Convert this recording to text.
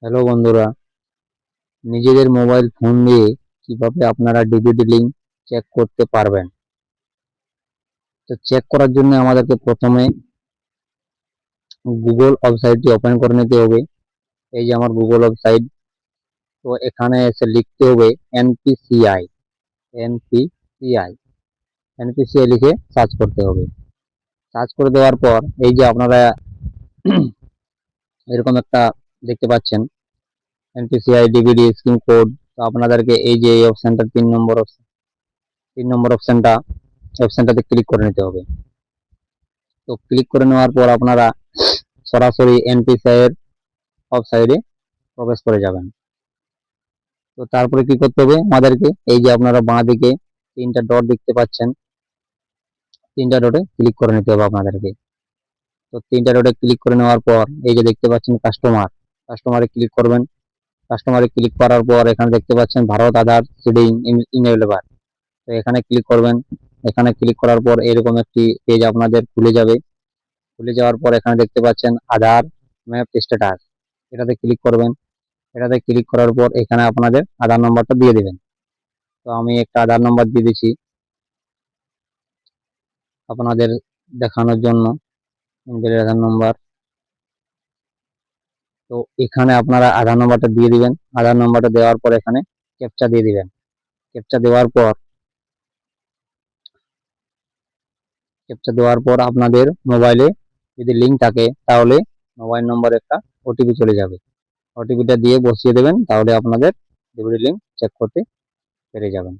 Hello বন্ধুরা, নিজেদের mobile phone দিয়ে কিভাবে আপনারা ডিভিডি লিঙ্ক চেক করতে পারবেন। তো চেক করার জন্য আমাদেরকে প্রথমে গুগল ওয়েবসাইটটি ওপেন করে নিতে হবে। এই যে আমার গুগল ওয়েবসাইট, তো এখানে এসে লিখতে হবে এনপিসিআই এনপিসিআই এনপিসিআই লিখে সার্চ করতে হবে। সার্চ করে দেওয়ার পর এই যে আপনারা এরকম একটা দেখতে পাচ্ছেন এনপিসিআই ডিভিডি স্কিম কোড। তো আপনাদেরকে এই যে এই অপশনটা 3 নম্বর অপশনটাতে ক্লিক করে নিতে হবে। তো ক্লিক করে নেওয়ার পর আপনারা সরাসরি এনপিসিআই এর ওয়েবসাইটে প্রবেশ করে যাবেন। তো তারপরে কি করতে হবে আমাদেরকে, এই যে আপনারা বাঁ দিকে 3টা ডট দেখতে পাচ্ছেন, 3টা ডটে ক্লিক করে নিতে হবে আপনাদেরকে। তো 3টা ডটে ক্লিক করে নেওয়ার পর এই যে দেখতে পাচ্ছেন কাস্টমারে ক্লিক করবেন। কাস্টমারে ক্লিক করার পর এখানে দেখতে পাচ্ছেন ভারত আধার সিডিং ইনেবল। তো এখানে ক্লিক করবেন। এখানে ক্লিক করার পর এরকম একটি পেজ আপনাদের খুলে যাবে। খুলে যাওয়ার পর এখানে দেখতে পাচ্ছেন আধার ম্যাপ স্ট্যাটাস, এটাতে ক্লিক করবেন। এটাতে ক্লিক করার পর এখানে আপনাদের আধার নম্বরটা দিয়ে দেবেন। তো আমি একটা আধার নম্বর দিয়ে দিচ্ছি আপনাদের দেখানোর জন্য, আধার নম্বর। তো এখানে আপনারা আধার নম্বরটা দিয়ে দিবেন। আধার নম্বরটা দেওয়ার পর এখানে ক্যাপচা দিয়ে দিবেন। ক্যাপচা দেওয়ার পর আপনাদের মোবাইলে যদি লিঙ্ক থাকে তাহলে মোবাইল নম্বরে একটা ওটিপি চলে যাবে। ওটিপিটা দিয়ে বসিয়ে দেবেন, তাহলে আপনাদের ডিভিডি লিঙ্ক চেক করতে পেরে যাবেন।